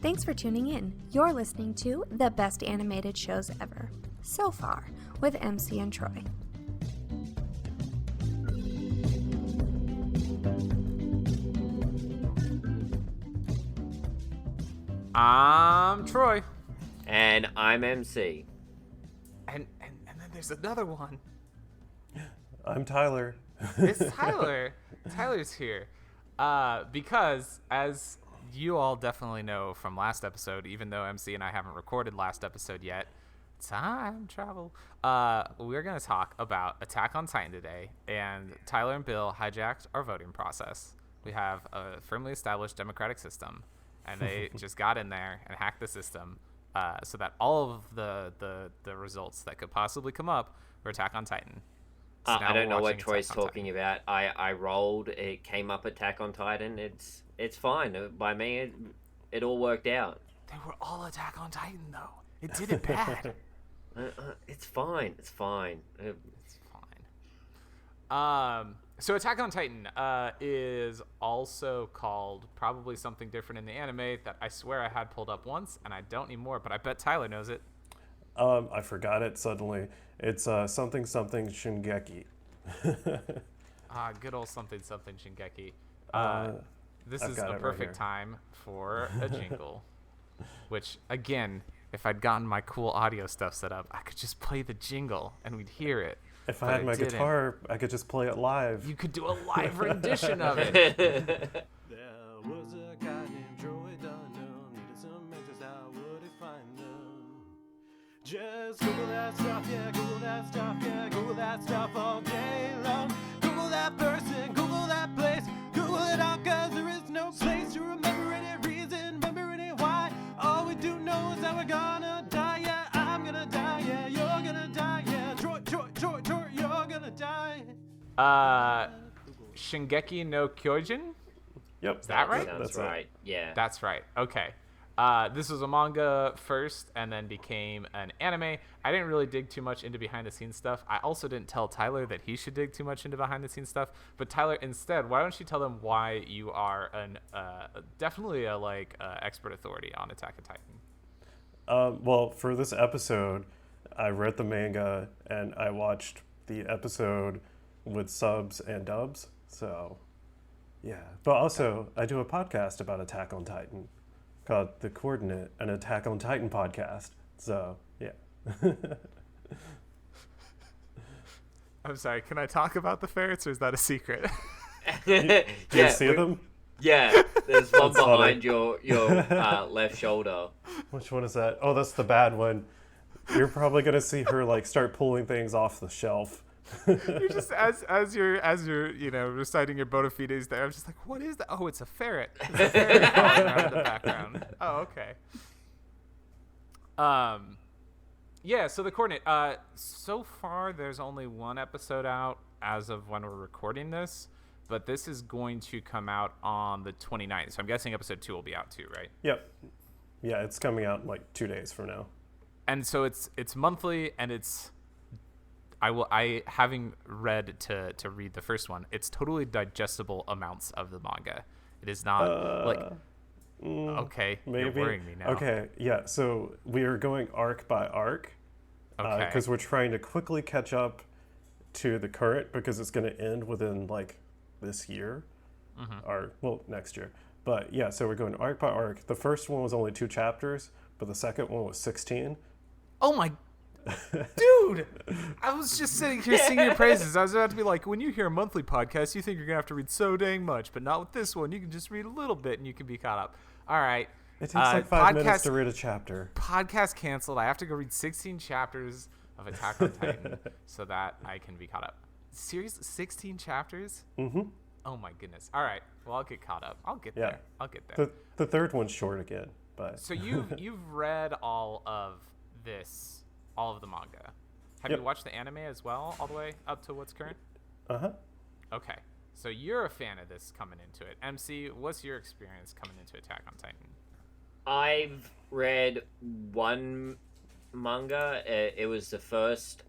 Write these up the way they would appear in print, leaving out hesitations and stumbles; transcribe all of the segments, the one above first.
Thanks for tuning in. You're listening to the best animated shows ever, so far, with MC and Troy. I'm Troy. And I'm MC. And then there's another one. I'm Tyler. It's Tyler. Tyler's here. Because, as you all definitely know from last episode, even though MC and I haven't recorded last episode yet, time travel, we're going to talk about Attack on Titan today, and Tyler and Bill hijacked our voting process. We have a firmly established democratic system, and they just got in there and hacked the system so that all of the results that could possibly come up were Attack on Titan. So I don't know what Attack Troy's on talking Titan. about. I rolled, it came up Attack on Titan. It's fine. By me, it all worked out. They were all Attack on Titan, though. It did it bad. It's fine. It's fine. It's fine. So Attack on Titan is also called probably something different in the anime that I swear I had pulled up once, and I don't anymore, but I bet Tyler knows it. I forgot it suddenly. It's something Shingeki. Good old something Shingeki. This I've is got a it right perfect here. time for a jingle, which, again, if I'd gotten my cool audio stuff set up, I could just play the jingle and we'd hear it. If But I had my didn't. guitar, I could just play it live. You could do a live rendition of it. There was a guy named Troy Dunham, needed some answers, how would he find them? Just Google that stuff, yeah, Google that stuff, yeah, Google that stuff all day long. Google that person, Google that place, Google it all, cause there is no place to remember any reason, remember any why. All we do know is that we're gonna die, yeah, I'm gonna die, yeah, you're gonna die, yeah, Troy, you're gonna die. Shingeki no Kyojin? Yep. Is that right? Sounds That's right. right. Yeah. That's right. Okay. This was a manga first and then became an anime. I didn't really dig too much into behind the scenes stuff. I also didn't tell Tyler that he should dig too much into behind the scenes stuff. But Tyler, instead, why don't you tell them why you are definitely a expert authority on Attack on Titan? Well, for this episode, I read the manga and I watched the episode with subs and dubs. So, yeah. But also, I do a podcast about Attack on Titan called The Coordinate, an Attack on Titan podcast. So, yeah. I'm sorry, can I talk about the ferrets or is that a secret? Do you see them? Yeah, there's one That's funny. behind your left shoulder. Which one is that? Oh, that's the bad one. You're probably going to see her start pulling things off the shelf. You're just as you're reciting your bona fides there. I'm just like, what is that? Oh, it's a ferret. There's a ferret flying around in the background. Oh, okay. Yeah. So the coordinate. So far, there's only one episode out as of when we're recording this, but this is going to come out on the 29th. So I'm guessing episode 2 will be out too, right? Yep. Yeah, it's coming out in 2 days from now. And so it's monthly, and it's. I having read to read the first one, it's totally digestible amounts of the manga. It is not okay, Maybe. you're worrying me now. Okay, yeah. So we are going arc by arc Okay. because we're trying to quickly catch up to the current because it's going to end within this year or next year. But yeah, so we're going arc by arc. The first one was only 2 chapters, but the second one was 16. Oh my dude, I was just sitting here singing your praises. I was about to be like, when you hear a monthly podcast, you think you're gonna have to read so dang much, but not with this one. You can just read a little bit and you can be caught up. All right. It takes 5 minutes to read a chapter. Podcast canceled. I have to go read 16 chapters of Attack on Titan so that I can be caught up. Seriously, 16 chapters? Mm-hmm. Oh my goodness. All right. Well, I'll get caught up. I'll get Yeah. there. I'll get there. The third one's short again, but So you've read all of the manga. Have Yep. you watched the anime as well, all the way up to what's current? uh-huh. Okay. So you're a fan of this coming into it. MC, what's your experience coming into Attack on Titan? I've read one manga. It was the first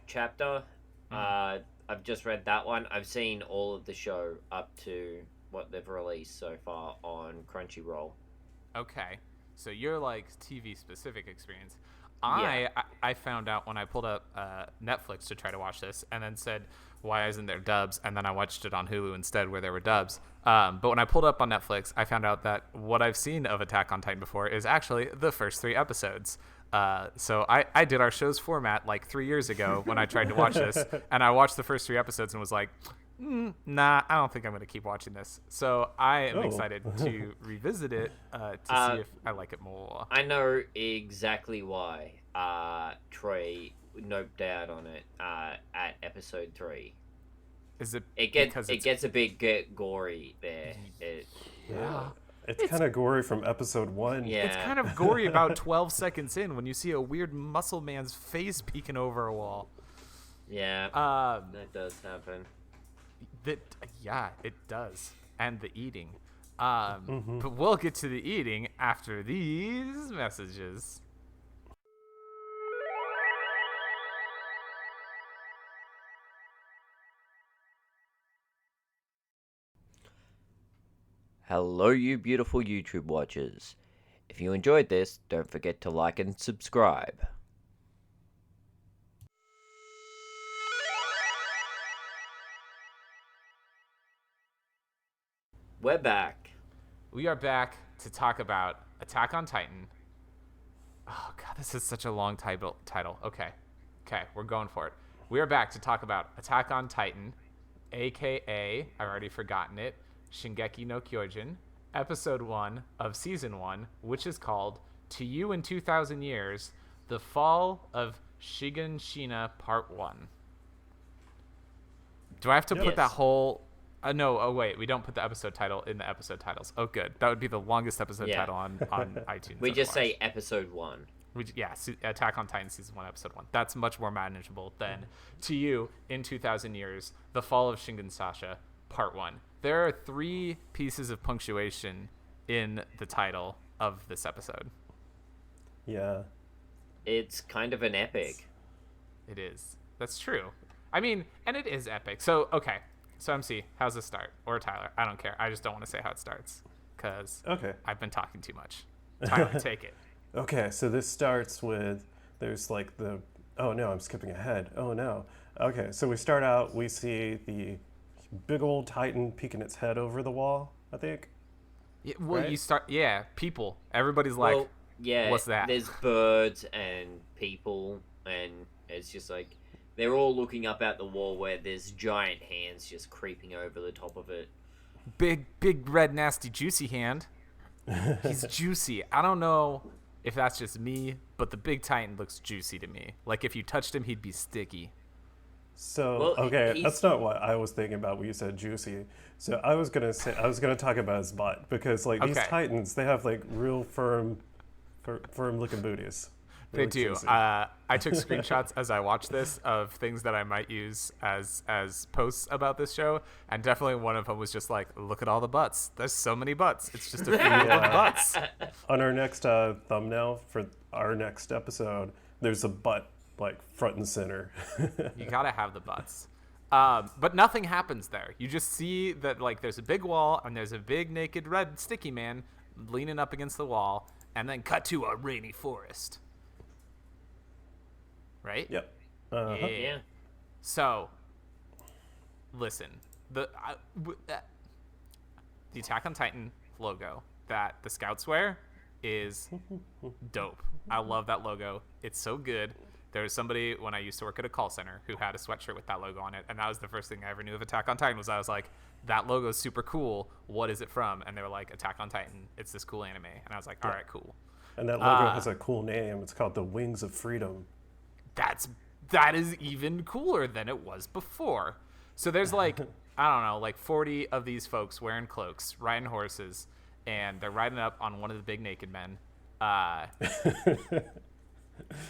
chapter. I've just read that one. I've seen all of the show up to what they've released so far on Crunchyroll. Okay, so you're like TV specific experience. Yeah. I found out when I pulled up Netflix to try to watch this, and then said, "Why isn't there dubs?" And then I watched it on Hulu instead, where there were dubs. But when I pulled up on Netflix, I found out that what I've seen of Attack on Titan before is actually the first 3 episodes. So I did our show's format like 3 years ago when I tried to watch this, and I watched the first 3 episodes and was like, nah, I don't think I'm going to keep watching this. So I am excited to revisit it to see if I like it more. I know exactly why Troy noped out on it at episode 3. Is it It gets a bit gory there. Yeah. It's kind of gory from episode 1. Yeah. It's kind of gory about 12 seconds in when you see a weird muscle man's face peeking over a wall. Yeah. Um, That does happen. Yeah, it does. And the eating. But we'll get to the eating after these messages. Hello, you beautiful YouTube watchers. If you enjoyed this, don't forget to like and subscribe. We're back. We are back to talk about Attack on Titan. Oh, God, this is such a long title. Okay, we're going for it. We are back to talk about Attack on Titan, a.k.a., I've already forgotten it, Shingeki no Kyojin, Episode 1 of Season 1, which is called To You in 2,000 Years, The Fall of Shiganshina Part 1. Do I have to put that whole... no, oh wait, we don't put the episode title in the episode titles. Oh, good. That would be the longest episode title on iTunes. We so just far. say Episode 1. Attack on Titan Season 1, Episode 1. That's much more manageable than To You in 2,000 Years, The Fall of Shiganshina Part 1. There are 3 pieces of punctuation in the title of this episode. Yeah. It's kind of an epic. It is. That's true. I mean, and it is epic. So, okay. So, MC, how's this start? Or Tyler? I don't care. I just don't want to say how it starts because I've been talking too much. Tyler, take it. Okay, so this starts with, there's like oh no, I'm skipping ahead. Oh no. Okay, so we start out, we see the big old Titan peeking its head over the wall, I think. Yeah, well, right? People. Everybody's like, what's that? There's birds and people, and it's just like, they're all looking up at the wall where there's giant hands just creeping over the top of it. Big, red, nasty, juicy hand. He's juicy. I don't know if that's just me, but the big Titan looks juicy to me. Like if you touched him, he'd be sticky. So, that's not what I was thinking about when you said juicy. So I was gonna talk about his butt because like these Titans, they have like real firm looking booties. They do. I took screenshots as I watched this of things that I might use as posts about this show, and definitely one of them was just like, look at all the butts. There's so many butts. It's just a field of butts. On our next thumbnail for our next episode, there's a butt like front and center. You gotta have the butts. But nothing happens there. You just see that like there's a big wall and there's a big naked red sticky man leaning up against the wall, and then cut to a rainy forest. Right? Yep. Yeah. So, listen, the Attack on Titan logo that the Scouts wear is dope. I love that logo. It's so good. There was somebody when I used to work at a call center who had a sweatshirt with that logo on it, and that was the first thing I ever knew of Attack on Titan. I was like, that logo is super cool. What is it from? And they were like, Attack on Titan. It's this cool anime. And I was like, all right, cool. And that logo has a cool name. It's called the Wings of Freedom. That is even cooler than it was before. So there's like, I don't know, like 40 of these folks wearing cloaks, riding horses, and they're riding up on one of the big naked men.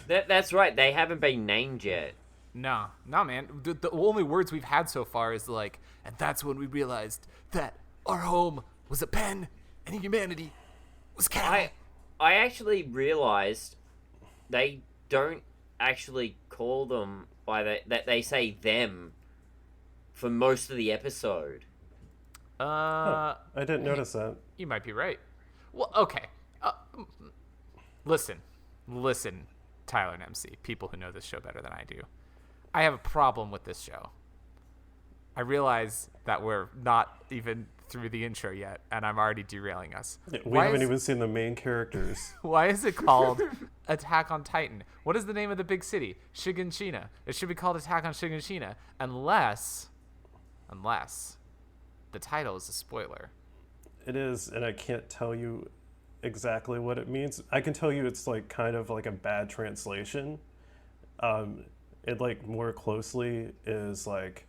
That's right. They haven't been named yet. No, man. The only words we've had so far is like, and that's when we realized that our home was a pen and humanity was cattle. I actually realized they don't actually call them by that they say them for most of the episode. I didn't notice that. You might be right. Well, okay. Listen, Tyler and MC, people who know this show better than I do. I have a problem with this show. I realize that we're not even through the intro yet, and I'm already derailing us. We haven't even seen the main characters. Why is it called Attack on Titan? What is the name of the big city? Shiganshina. It should be called Attack on Shiganshina, unless the title is a spoiler. It is, and I can't tell you exactly what it means. I can tell you it's like kind of like a bad translation. It like more closely is like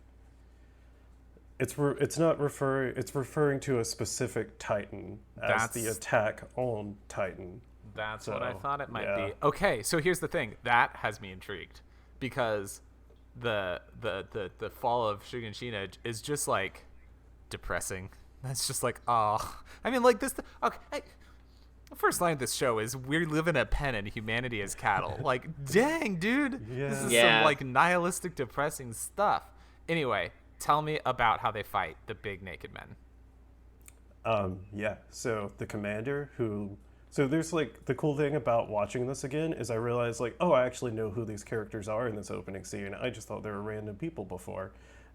it's referring to a specific Titan as the attack on Titan. That's what I thought it might yeah. be. Okay, so here's the thing. That has me intrigued because the Fall of Shiganshina is just like depressing. That's just like, oh. I mean, like this. Okay, the first line of this show is "We live in a pen and humanity is cattle." Like, dang, dude, this is some like nihilistic, depressing stuff. Anyway, tell me about how they fight the big naked men. So the commander so there's like the cool thing about watching this again is I realized like, oh, I actually know who these characters are in this opening scene. I just thought they were random people before.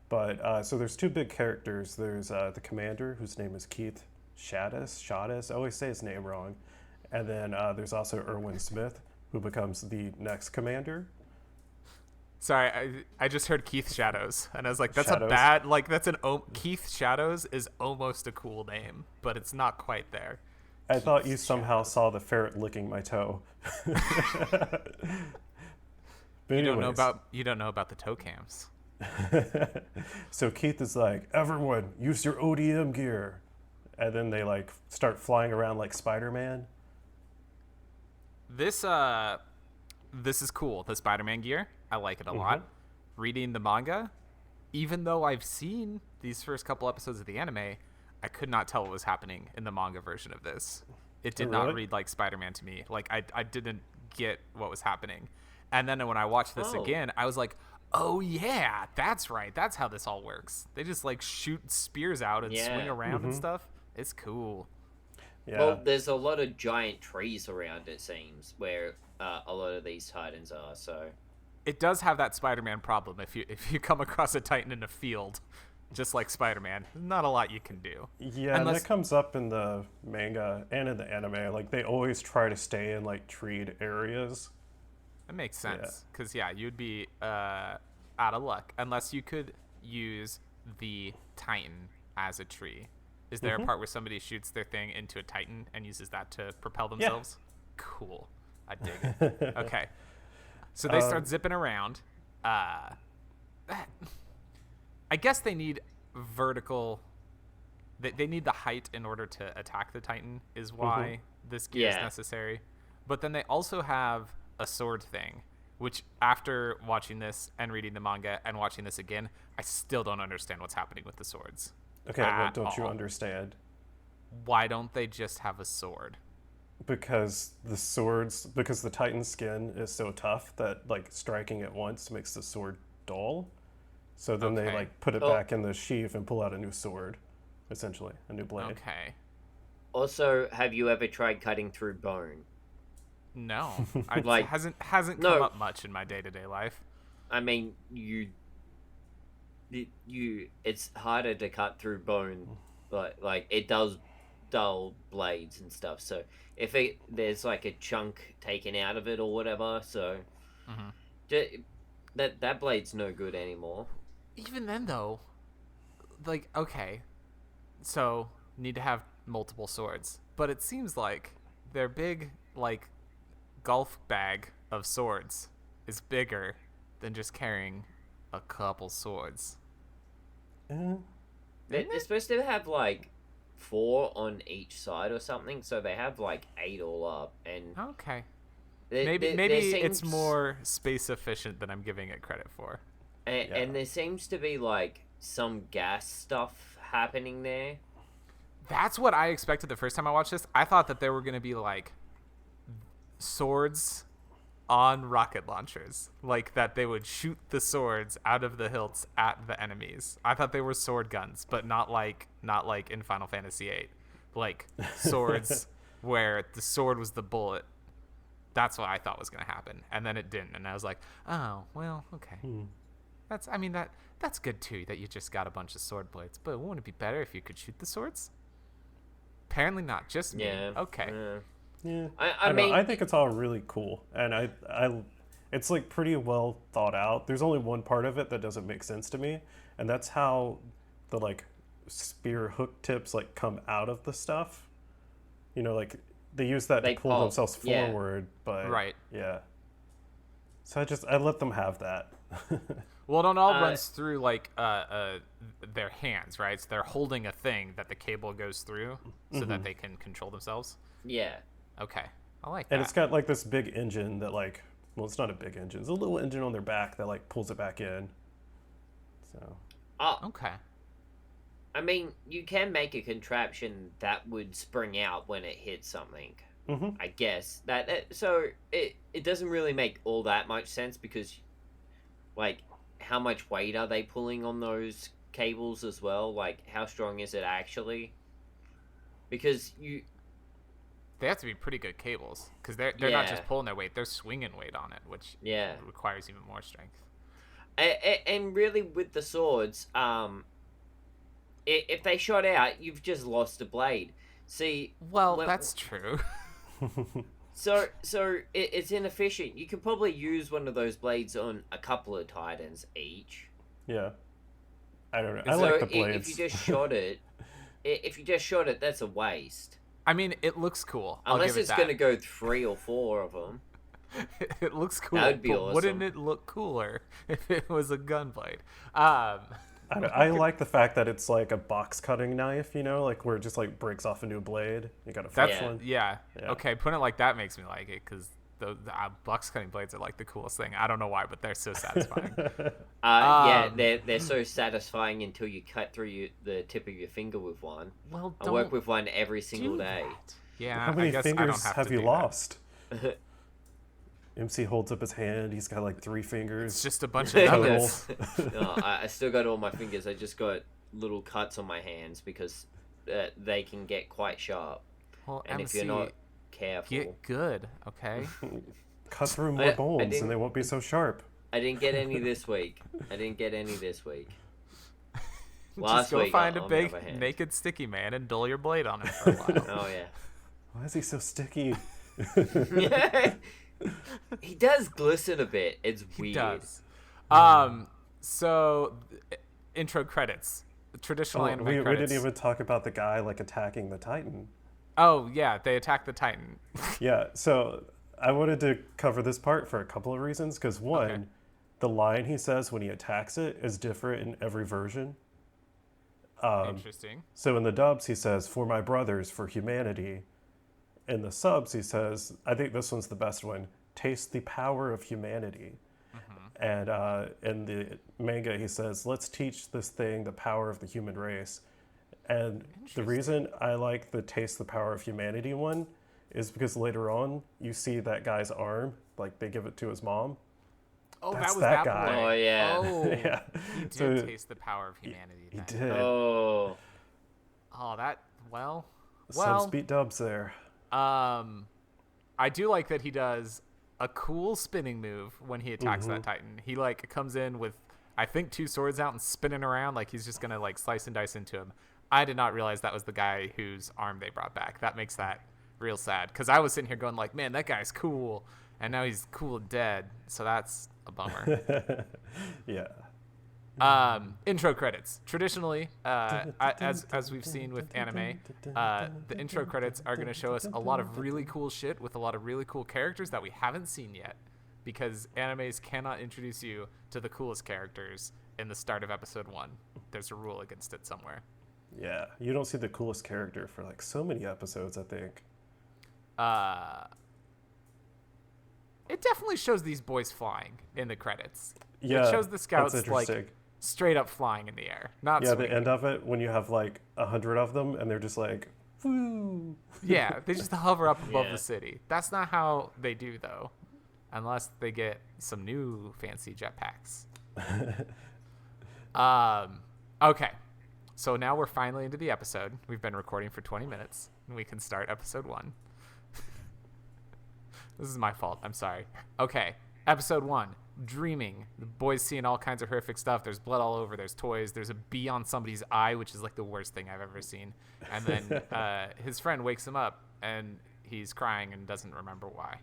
But so there's two big characters. There's the commander, whose name is Keith Shadis. I always say his name wrong. And then there's also Erwin Smith, who becomes the next commander. Sorry, I just heard Keith Shadows, and I was like, that's Shadows. a bad, like, Keith Shadows is almost a cool name, but it's not quite there. I thought you somehow saw the ferret licking my toe. You don't know about the toe cams. So Keith is like, everyone, use your ODM gear. And then they like start flying around like Spider-Man. This is cool, the Spider-Man gear. I like it a lot. Reading the manga, even though I've seen these first couple episodes of the anime, I could not tell what was happening in the manga version of this. It did not read like Spider-Man to me. Like, I didn't get what was happening. And then when I watched this again, I was like, oh yeah, that's right. That's how this all works. They just like shoot spears out and swing around and stuff. It's cool. Yeah. Well, there's a lot of giant trees around, it seems, where a lot of these Titans are, so... It does have that Spider-Man problem. If you come across a Titan in a field, just like Spider-Man, not a lot you can do. Yeah, and that comes up in the manga and in the anime. Like, they always try to stay in, like, treed areas. That makes sense. Because, you'd be out of luck. Unless you could use the Titan as a tree. Is there a part where somebody shoots their thing into a Titan and uses that to propel themselves? Yeah. Cool. I dig it. Okay. So they start zipping around. I guess they need vertical... They need the height in order to attack the Titan is why this gear is necessary. But then they also have a sword thing, which after watching this and reading the manga and watching this again, I still don't understand what's happening with the swords. Okay, what don't you understand? Why don't they just have a sword? Because the Titan skin is so tough that like striking it once makes the sword dull. So then they like put it back in the sheath and pull out a new sword, essentially, a new blade. Okay. Also, have you ever tried cutting through bone? No. Like, hasn't come up much in my day-to-day life. I mean, it's harder to cut through bone, but like it does dull blades and stuff. So if there's like a chunk taken out of it or whatever, so that blade's no good anymore. Even then, though, like, okay, so need to have multiple swords, but it seems like their big like golf bag of swords is bigger than just carrying a couple swords. They're supposed to have like 4 on each side or something, so they have like 8 all up. And okay, maybe it's more space efficient than I'm giving it credit for. And there seems to be like some gas stuff happening there. That's what I expected the first time I watched this. I thought that there were going to be like swords on rocket launchers, like that they would shoot the swords out of the hilts at the enemies. I thought they were sword guns, but not like in Final Fantasy VIII, like swords where the sword was the bullet. That's what I thought was going to happen, and then it didn't, and I was like, oh well, okay. That's good too, that you just got a bunch of sword blades, but wouldn't it be better if you could shoot the swords? Apparently not, just me. Yeah. Okay. Yeah, I mean, I think it's all really cool, and it's like pretty well thought out. There's only one part of it that doesn't make sense to me, and that's how the like spear hook tips like come out of the stuff. You know, like they use that to pull themselves forward, but right. Yeah. So I let them have that. Well, it all runs through like their hands, right? So they're holding a thing that the cable goes through, so that they can control themselves. Yeah. Okay, I like that. And it's got like this big engine that like, well, it's not a big engine. It's a little engine on their back that like pulls it back in. So. Oh, okay. I mean, you can make a contraption that would spring out when it hits something. Mm-hmm. I guess so it doesn't really make all that much sense because, like, how much weight are they pulling on those cables as well? Like, how strong is it actually? Because they have to be pretty good cables because they're not just pulling their weight; they're swinging weight on it, which requires even more strength. And really, with the swords, if they shot out, you've just lost a blade. See, well, that's true. So it's inefficient. You could probably use one of those blades on a couple of Titans each. Yeah, I don't know. I like the blades. If you just shot it, that's a waste. I mean, it looks cool. Unless it's going to go 3 or 4 of them. It looks cool. That would be awesome. Wouldn't it look cooler if it was a gunblade? I like the fact that it's like a box cutting knife, you know, like where it just like breaks off a new blade. You got a fresh one. Yeah. Okay, putting it like that makes me like it because the box cutting blades are like the coolest thing. I don't know why, but they're so satisfying. They're so satisfying until you cut through the tip of your finger with one. Well, I work with one every single day. That. Yeah. How many fingers have you lost? That. MC holds up his hand. He's got like 3 fingers. It's just a bunch of nuggets. No, I still got all my fingers. I just got little cuts on my hands because they can get quite sharp. Well, and MC, if you're not careful, get good, okay? Cut through more bones and they won't be so sharp. I didn't get any this week. Just go find a big naked sticky man and dull your blade on him for a while. Oh yeah. Why is he so sticky? He does glisten a bit. It's weird. He does. So intro credits. Traditional anime credits. We didn't even talk about the guy like attacking the Titan. Oh yeah, they attack the Titan. Yeah, so I wanted to cover this part for a couple of reasons. Because one, the line he says when he attacks it is different in every version. Interesting. So in the dubs he says, "For my brothers, for humanity." In the subs he says, I think this one's the best one, "Taste the power of humanity." And in the manga he says, "Let's teach this thing the power of the human race." And the reason I like the "Taste the power of humanity" one is because later on you see that guy's arm, like they give it to his mom. Oh, That's that was that that guy. boy. Oh yeah. Oh, Yeah. He did So taste the power of humanity. He then. did. Oh. Oh, that Subs beat dubs there. I do like that he does a cool spinning move when he attacks that Titan. He like comes in with I think 2 swords out and spinning around like he's just gonna like slice and dice into him. I did not realize that was the guy whose arm they brought back. That makes that real sad because I was sitting here going like, man, that guy's cool, and now he's cool and dead. So that's a bummer. Yeah. Intro credits. Traditionally, as we've seen with anime, the intro credits are going to show us a lot of really cool shit with a lot of really cool characters that we haven't seen yet, because animes cannot introduce you to the coolest characters in the start of episode 1. There's a rule against it somewhere. Yeah, you don't see the coolest character for like so many episodes, I think. It definitely shows these boys flying in the credits. Yeah, it shows the scouts that's like interesting. straight up flying in the air, not Yeah, swinging. the end of it when you have like 100 of them and they're just like, woo. Yeah, they just hover up above Yeah. the city. That's not how they do though. unless they get some new fancy jetpacks. Okay. So now we're finally into the episode. We've been recording for 20 minutes, and we can start episode 1. This is my fault. I'm sorry. Okay. Episode 1. Dreaming. The boy's seeing all kinds of horrific stuff. There's blood all over. There's toys. There's a bee on somebody's eye, which is like the worst thing I've ever seen. And then his friend wakes him up, and he's crying and doesn't remember why.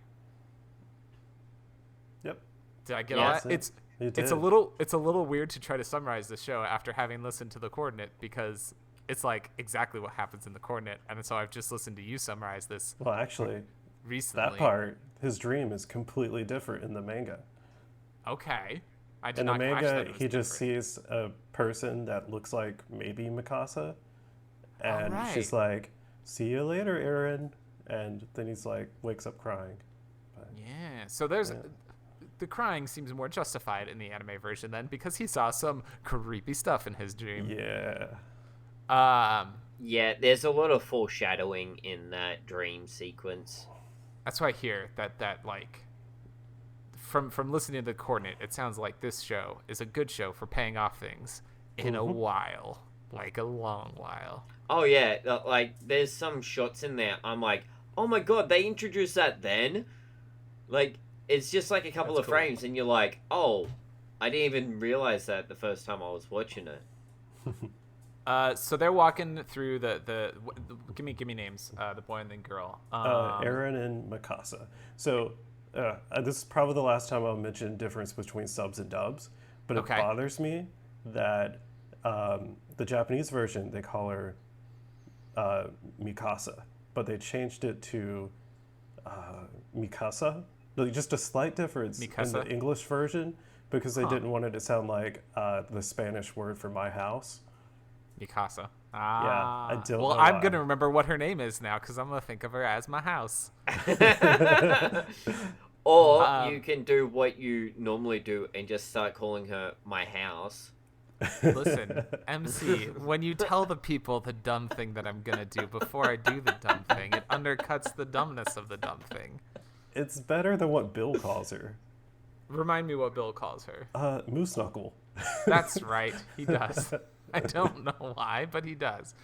Yep. Did I get all that? It's a little weird to try to summarize the show after having listened to the coordinate, because it's like exactly what happens in the coordinate, and so I've just listened to you summarize this. Well, actually, recently. that part, his dream is completely different in the manga. Okay. I did in not the catch that manga, it was he just different. sees a person that looks like maybe Mikasa, and Alright. she's like, "See you later, Aaron," and then he's like, wakes up crying. But, Yeah. So there's the crying seems more justified in the anime version then, because he saw some creepy stuff in his dream. yeah. Yeah, there's a lot of foreshadowing in that dream sequence. That's why I hear that like from listening to the coordinate, it sounds like this show is a good show for paying off things in a while, like a long while. Oh yeah, like there's some shots in there. I'm like, oh my god, they introduced that then? Like, it's just like a couple That's of cool. frames, and you're like, oh, I didn't even realize that the first time I was watching it. So they're walking through the give me names. The boy and the girl. Aaron and Mikasa. So this is probably the last time I'll mention difference between subs and dubs, but Okay. it bothers me that the Japanese version, they call her Mikasa, but they changed it to Mikasa. Like, just a slight difference in Mikasa? the English version, because they didn't want it to sound like the Spanish word for my house. Mikasa. I don't Well, know I'm why. gonna remember what her name is now, because I'm gonna think of her as my house. Or you can do what you normally do and just start calling her my house. Listen, MC, when you tell the people the dumb thing that I'm gonna do before I do the dumb thing, it undercuts the dumbness of the dumb thing. It's better than what Bill calls her. Remind me what Bill calls her. Moose Knuckle. That's right, he does. I don't know why, but he does.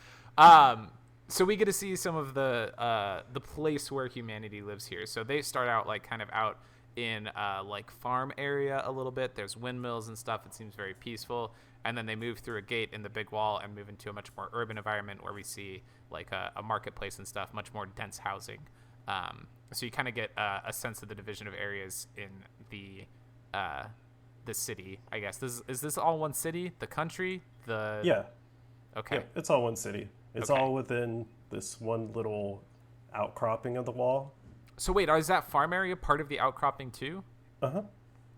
So we get to see some of the place where humanity lives here. So they start out like kind of out in like farm area a little bit. There's windmills and stuff. It seems very peaceful. And then they move through a gate in the big wall and move into a much more urban environment where we see like a marketplace and stuff, much more dense housing. So you kind of get a sense of the division of areas in the city, I guess. Is this all one city? The country? Yeah. Okay. Yeah, it's all one city. It's Okay. all within this one little outcropping of the wall. So wait, is that farm area part of the outcropping too? Uh-huh.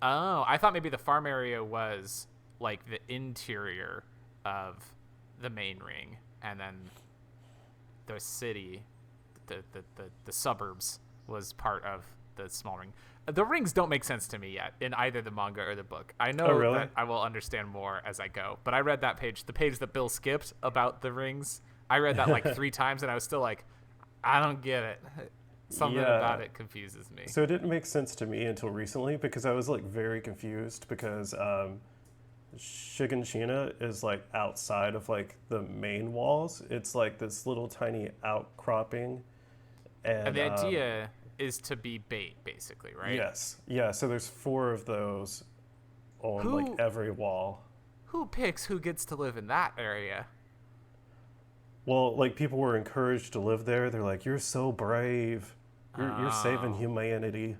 Oh, I thought maybe the farm area was like the interior of the main ring, and then the city, the suburbs was part of the small ring. The rings don't make sense to me yet in either the manga or the book. I know really? that I will understand more as I go, but I read that page, the page that Bill skipped about the rings. I read that like 3 times, and I was still like, I don't get it. Something Yeah. about it confuses me. So it didn't make sense to me until recently, because I was like very confused, because Shiganshina is like outside of like the main walls. It's like this little tiny outcropping. And the idea is to be bait, basically, right? Yes. Yeah, so there's 4 of those on like every wall. Who picks who gets to live in that area? Well, like people were encouraged to live there. They're like, "You're so brave. You're saving humanity."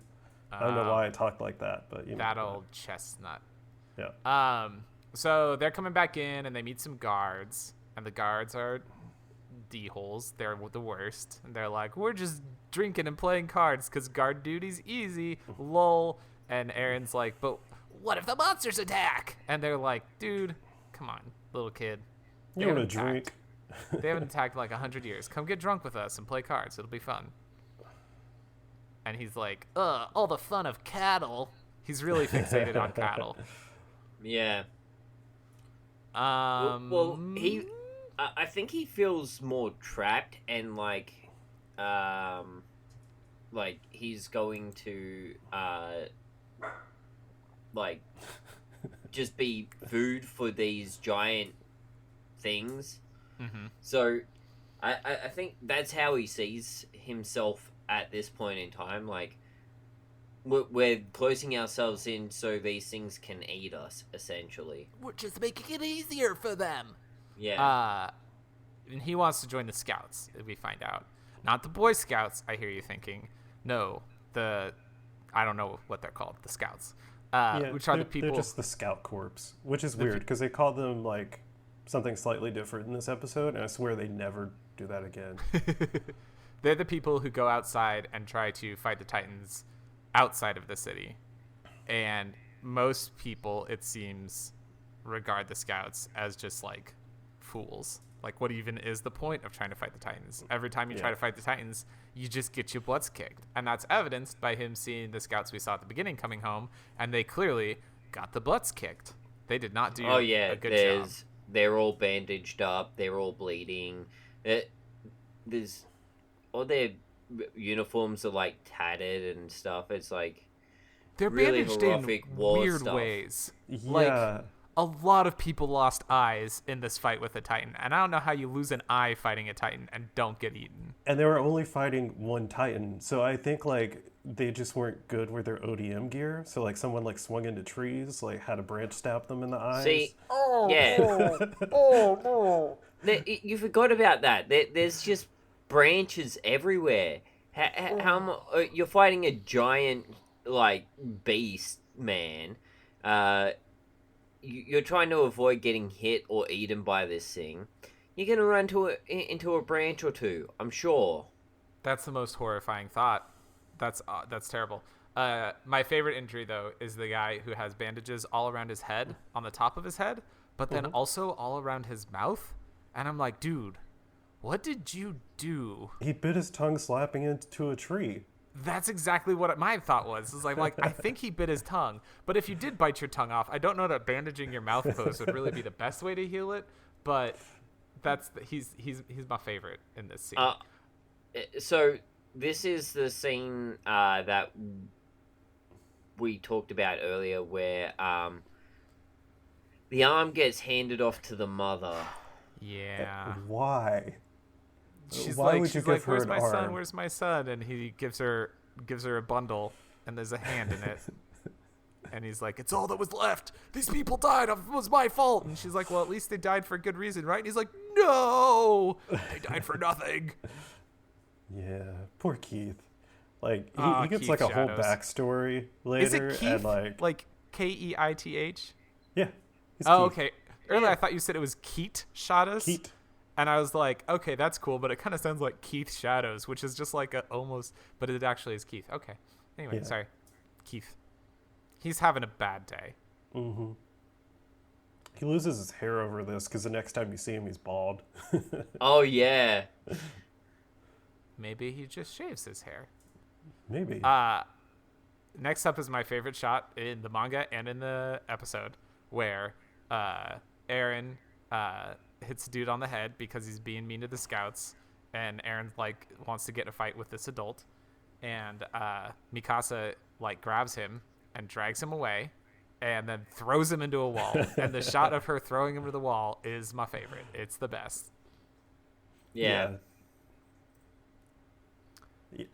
I don't know why I talked like that, but you know. That old chestnut. Yeah. So they're coming back in, and they meet some guards, and the guards are D-holes. They're the worst. And they're like, we're just drinking and playing cards because guard duty's easy. Lol. And Aaron's like, but what if the monsters attack? And they're like, dude, come on, little kid. You want to drink? They haven't attacked in like 100 years. Come get drunk with us and play cards. It'll be fun. And he's like, all the fun of cattle. He's really fixated on cattle. Yeah. Um, I think he feels more trapped and like, like he's going to like just be food for these giant things. Mm-hmm. So I think that's how he sees himself at this point in time. Like we're closing ourselves in so these things can eat us, essentially. We're just making it easier for them. Yeah. And he wants to join the Scouts, we find out. Not the Boy Scouts, I hear you thinking. No, I don't know what they're called, the Scouts. Which are the people... They're just the Scout Corps, which is weird, because they call them, like, something slightly different in this episode, and I swear they never do that again. They're the people who go outside and try to fight the Titans outside of the city. And most people, it seems, regard the Scouts as just, like, fools. Like, what even is the point of trying to fight the Titans? Every time you try to fight the Titans, you just get your butts kicked. And that's evidenced by him seeing the Scouts we saw at the beginning coming home, and they clearly got the butts kicked. They did not do a good job. They're all bandaged up. They're all bleeding. All their uniforms are, like, tattered and stuff. It's, like, they're really bandaged horrific in war weird stuff. ways. Yeah. Like, a lot of people lost eyes in this fight with a Titan, and I don't know how you lose an eye fighting a Titan and don't get eaten. And they were only fighting one Titan, so I think, like, they just weren't good with their ODM gear. So, like, someone, like, swung into trees, like, had a branch stab them in the eyes. See, you forgot about that. There's just branches everywhere. You're fighting a giant, like, beast, man. You're trying to avoid getting hit or eaten by this thing. You're gonna run into a branch or two, I'm sure. That's the most horrifying thought. That's terrible. My favorite injury, though, is the guy who has bandages all around his head, on the top of his head, but then also all around his mouth. And I'm like, dude, what did you do? He bit his tongue slapping into a tree. That's exactly what my thought was. It's like I think he bit his tongue. But if you did bite your tongue off, I don't know that bandaging your mouth closed would really be the best way to heal it. But he's my favorite in this scene. So this is the scene that we talked about earlier, where the arm gets handed off to the mother. Yeah. Why? She's Why like, would you give her where's an my arm? son? Where's my son? And he gives her a bundle, and there's a hand in it. And he's like, it's all that was left. These people died. It was my fault. And she's like, well, at least they died for a good reason, right? And he's like, no, they died for nothing. Yeah, poor Keith. Like, he gets, Keith like, a whole Shadows. backstory later. Is it Keith? And, like Keith? yeah. He's Oh, Keith. okay. Earlier I thought you said it was Keith Shadows. Keith. And I was like, okay, that's cool, but it kind of sounds like Keith Shadows, which is just like but it actually is Keith. Okay. Anyway, sorry. Keith. He's having a bad day. Mm-hmm. He loses his hair over this because the next time you see him, he's bald. Oh, yeah. Maybe he just shaves his hair. Maybe. Next up is my favorite shot in the manga and in the episode, where Eren hits a dude on the head because he's being mean to the Scouts, and Eren, like, wants to get in a fight with this adult, and Mikasa, like, grabs him and drags him away and then throws him into a wall. And the shot of her throwing him to the wall is my favorite. It's the best. Yeah.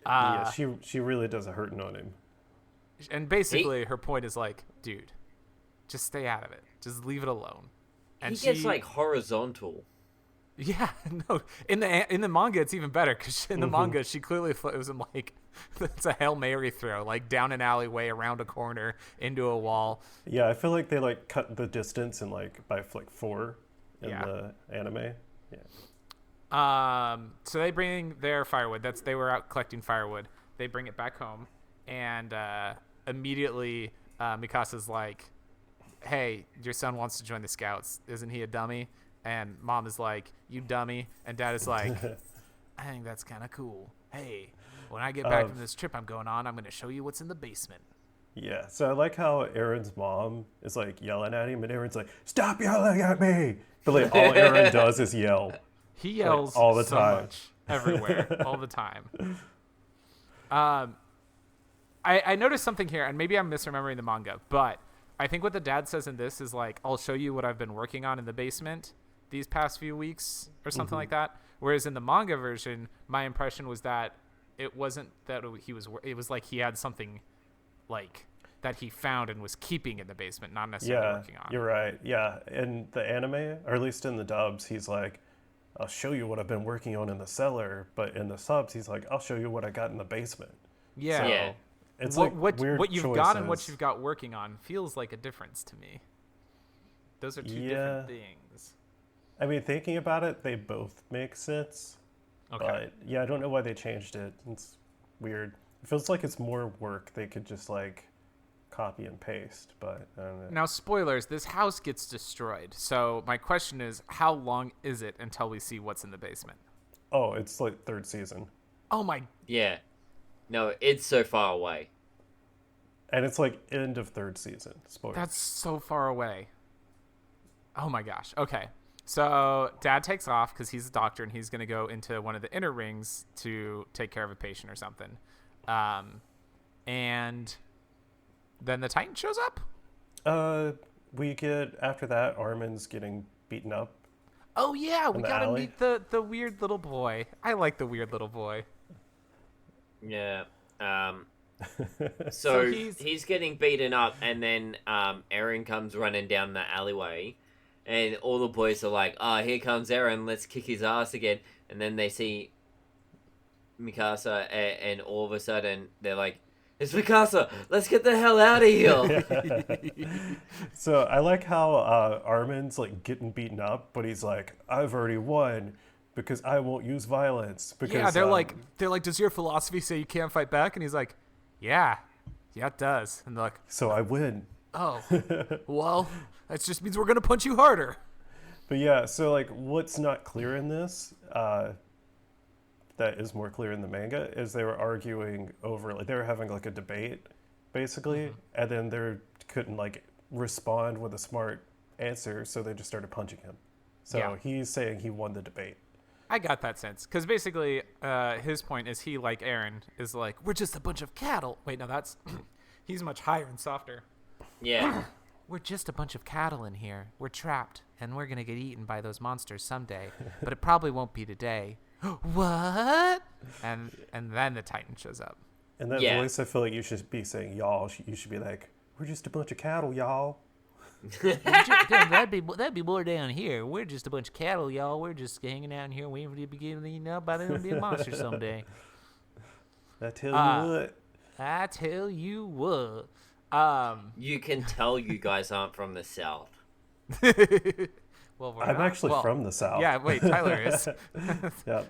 Yeah, she really does a hurting on him. And basically her point is like, dude, just stay out of it. Just leave it alone. And He gets, like, horizontal. Yeah, no. In the manga, it's even better because in the manga, she clearly throws him like it's a Hail Mary throw, like down an alleyway, around a corner, into a wall. Yeah, I feel like they, like, cut the distance in, like, by, like, 4 in the anime. Yeah. So they bring their firewood. They were out collecting firewood. They bring it back home, and immediately Mikasa's like, hey, your son wants to join the Scouts. Isn't he a dummy? And Mom is like, you dummy. And Dad is like, I think that's kind of cool. Hey, when I get back from this trip I'm going on, I'm going to show you what's in the basement. Yeah, so I like how Aaron's mom is, like, yelling at him, and Aaron's like, stop yelling at me! But, like, all Aaron does is yell. He yells all the so time. much, everywhere, all the time. I noticed something here, and maybe I'm misremembering the manga, but I think what the dad says in this is like, I'll show you what I've been working on in the basement these past few weeks or something like that. Whereas in the manga version, my impression was that it wasn't that it was like he had something like that he found and was keeping in the basement, not necessarily working on. You're right. Yeah. In the anime, or at least in the dubs, he's like, I'll show you what I've been working on in the cellar. But in the subs, he's like, I'll show you what I got in the basement. Yeah. So Yeah. it's what like weird what you've choices. got and what you've got working on feels like a difference to me. Those are two different things. I mean, thinking about it, they both make sense. Okay. But yeah, I don't know why they changed it. It's weird. It feels like it's more work. They could just like copy and paste, but I don't know. Now, spoilers, this house gets destroyed. So my question is, how long is it until we see what's in the basement? Oh, it's like third season. Oh my. Yeah. No, it's so far away. And it's like end of third season. Spoilers. That's so far away. Oh my gosh. Okay. So dad takes off because he's a doctor and he's going to go into one of the inner rings to take care of a patient or something. And then the Titan shows up. We get, after that, Armin's getting beaten up. Oh yeah, we the got to alley. meet the weird little boy. I like the weird little boy. Yeah. So he's- he's getting beaten up, and then Eren comes running down the alleyway, and all the boys are like, "Oh, here comes Eren. Let's kick his ass again." And then they see Mikasa, and all of a sudden they're like, "It's Mikasa! Let's get the hell out of here!" So I like how Armin's like getting beaten up, but he's like, I've already won because I won't use violence. Because Yeah, they're like, does your philosophy say you can't fight back? And he's like, yeah, it does. And they're like, so I win. oh, well, that just means we're gonna punch you harder. But yeah, so like what's not clear in this, that is more clear in the manga, is they were arguing over, like they were having like a debate basically, and then they couldn't like respond with a smart answer, so they just started punching him. So Yeah. he's saying he won the debate. I got that sense because basically, his point is he, like Aaron, is like, we're just a bunch of cattle. Wait, no, that's he's much higher and softer. Yeah. We're just a bunch of cattle in here. We're trapped, and we're gonna get eaten by those monsters someday, but it probably won't be today. What? And then the Titan shows up. And that Yeah. voice, I feel like you should be saying y'all. You should be like, we're just a bunch of cattle, y'all. That'd be more down here. We're just a bunch of cattle, y'all. We're just hanging out in here waiting for you to begin eaten up by them be a monster someday. I tell you what. I tell you what. You can tell you guys aren't from the South. Well, we're I'm not- actually well, from the South. Yeah, wait, Tyler is. Yeah.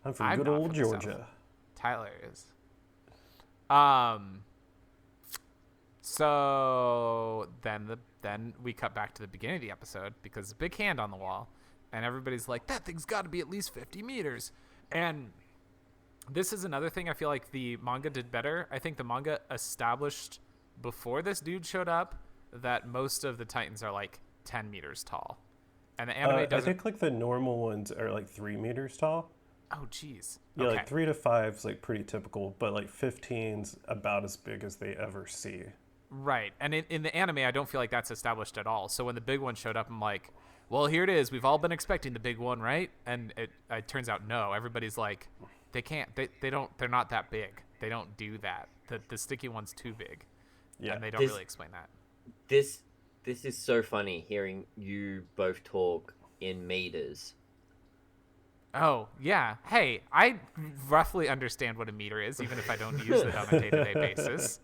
I'm from I'm good not old from the South. Georgia. Tyler is. So then we cut back to the beginning of the episode because big hand on the wall, and everybody's like, that thing's got to be at least 50 meters. And this is another thing I feel like the manga did better. I think the manga established before this dude showed up that most of the Titans are like 10 meters tall, and the anime I doesn't. think like the normal ones are like 3 meters tall. Oh, jeez. Yeah, Okay. like 3 to 5 is like pretty typical, but like 15's about as big as they ever see. Right. And in the anime, I don't feel like that's established at all. So when the big one showed up, I'm like, well, here it is. We've all been expecting the big one, right? And it turns out, no. Everybody's like, they can't. They're not that big. They don't do that. The sticky one's too big. Yeah. And they don't really explain that. This is so funny hearing you both talk in meters. Oh, yeah. Hey, I roughly understand what a meter is, even if I don't use it on a day-to-day basis.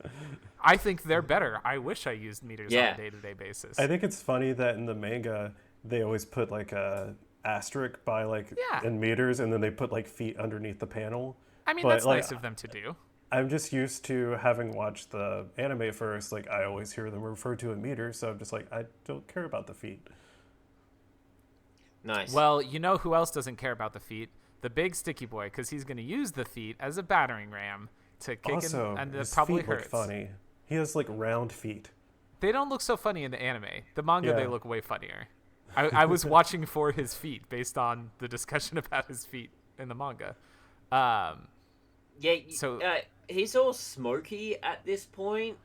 I think they're better. I wish I used meters on Yeah. a day-to-day basis. I think it's funny that in the manga they always put like a asterisk by like Yeah. in meters, and then they put like feet underneath the panel. I mean, But, that's like, nice of them to do. I'm just used to having watched the anime first. Like I always hear them referred to in meters, so I'm just like, I don't care about the feet. Nice. Well, you know who else doesn't care about the feet? The big sticky boy, because he's going to use the feet as a battering ram to kick Also, him, and it his probably feet look hurts. funny. He has like round feet. They don't look so funny in the anime. The manga, they Yeah. look way funnier. I was watching for his feet based on the discussion about his feet in the manga. Yeah, So- he's all smoky at this point.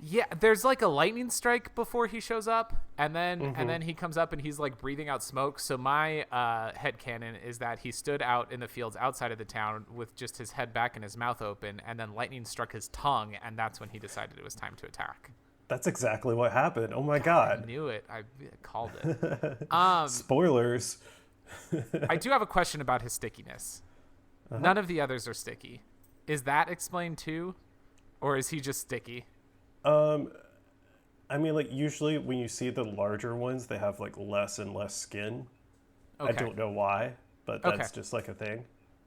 Yeah, there's like a lightning strike before he shows up, and then he comes up and he's like breathing out smoke. So my headcanon is that he stood out in the fields outside of the town with just his head back and his mouth open, and then lightning struck his tongue, and that's when he decided it was time to attack. That's exactly what happened. Oh my I god. knew it. I called it. Spoilers. I do have a question about his stickiness. None of the others are sticky. Is that explained too? Or is he just sticky? I mean, like, usually when you see the larger ones, they have like less and less skin. Okay. I don't know why, but that's Okay. just like a thing.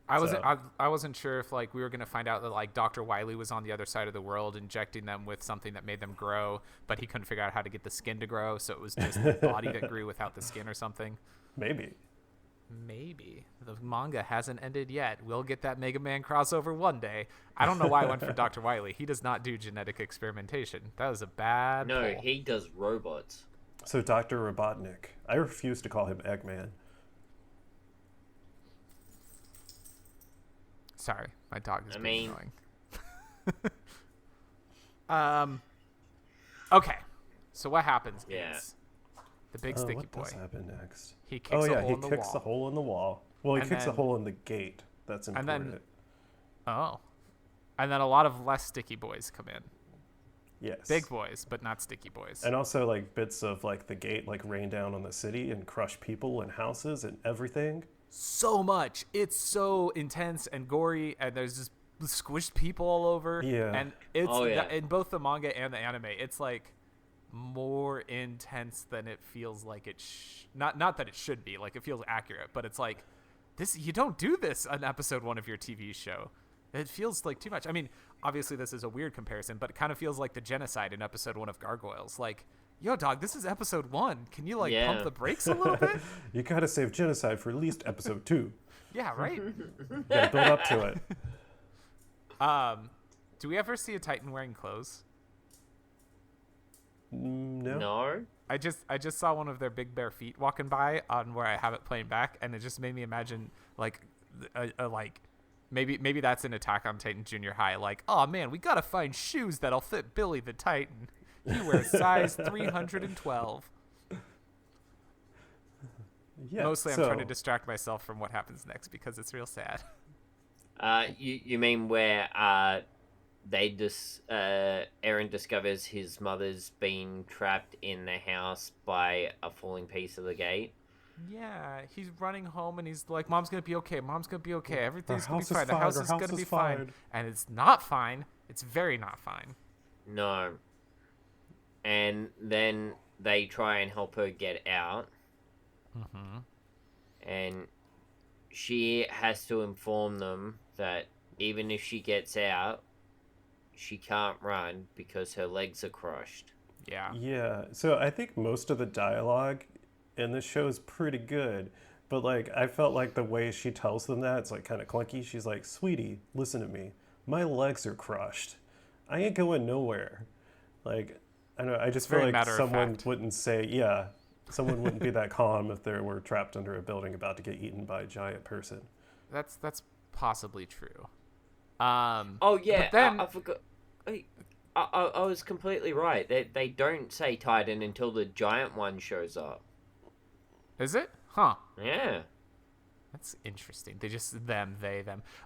I So- wasn't sure if like we were gonna find out that like Dr. Wily was on the other side of the world injecting them with something that made them grow, but he couldn't figure out how to get the skin to grow, so it was just the body that grew without the skin or something. Maybe. Maybe. The manga hasn't ended yet. We'll get that Mega Man crossover one day. I don't know why I went for Dr. Wily. He does not do genetic experimentation. That was a bad No, pull. he does robots. So Dr. Robotnik. I refuse to call him Eggman. Sorry, my dog is I being mean- annoying. Okay, so what happens Yeah. is the big sticky what boy. does happen next? He kicks Oh a yeah, hole he in the kicks wall. the hole in the wall. Well, he And kicks a then- hole in the gate. That's And important. then- Oh. And then a lot of less sticky boys come in. Yes. Big boys, but not sticky boys. And also like bits of like the gate like rain down on the city and crush people and houses and everything. So much. It's so intense and gory, and there's just squished people all over. Yeah. And it's Oh, yeah. in both the manga and the anime, it's like more intense than it feels like it not that it should be. Like, it feels accurate, but it's like, this, you don't do this on episode 1 of your TV show. It feels like too much. I mean, obviously this is a weird comparison, but it kind of feels like the genocide in episode 1 of Gargoyles. Like, yo, dog, this is episode 1. Can you, like, Yeah. pump the brakes a little bit? You gotta save genocide for at least episode 2. Yeah, right? Gotta build up to it. Do we ever see a Titan wearing clothes? No. No. I just saw one of their big bare feet walking by on where I have it playing back, and it just made me imagine like like maybe that's an Attack on Titan Junior High. Like, oh man, we gotta find shoes that'll fit Billy the Titan. He wears size 312. Yeah. Mostly, I'm so, trying to distract myself from what happens next because it's real sad. You mean where Eren discovers his mother's been trapped in the house by a falling piece of the gate? Yeah, he's running home and he's like, "Mom's gonna be okay. Mom's gonna be okay. Everything's gonna be house is fine. The fine. house Our is house gonna is be fine." fine. And it's not fine. It's very not fine. No. And then they try and help her get out. Mm-hmm. And she has to inform them that even if she gets out, she can't run because her legs are crushed. Yeah. Yeah. So I think most of the dialogue in this show is pretty good. But like I felt like the way she tells them that, it's like kind of clunky. She's like, "Sweetie, listen to me. My legs are crushed. I ain't going nowhere." Like, I don't know, I just feel very like matter of someone fact. wouldn't say, yeah, someone wouldn't be that calm if they were trapped under a building about to get eaten by a giant person. That's possibly true. Oh yeah, But then I forgot. I was completely right. They don't say Titan until the giant one shows up. is it? Huh. Yeah. That's interesting. They just them.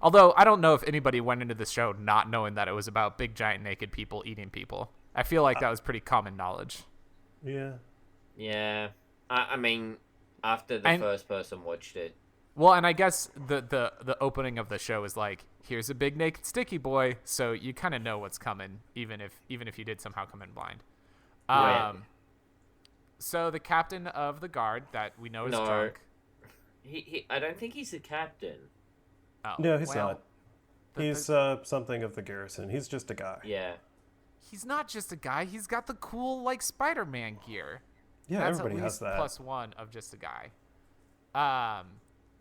Although I don't know if anybody went into the show not knowing that it was about big giant naked people eating people. I feel like that was pretty common knowledge. Yeah. Yeah. I mean, after the And- first person watched it. Well, and I guess the opening of the show is like, here's a big naked sticky boy, so you kind of know what's coming, even if you did somehow come in blind. Right. So the captain of the guard that we know is No. drunk. I don't think he's the captain. Oh, No, he's well, not. the- He's something of the garrison. He's just a guy. Yeah. he's not just a guy. He's got the cool like Spider-Man gear. Yeah, That's everybody at has least that. +1 of just a guy.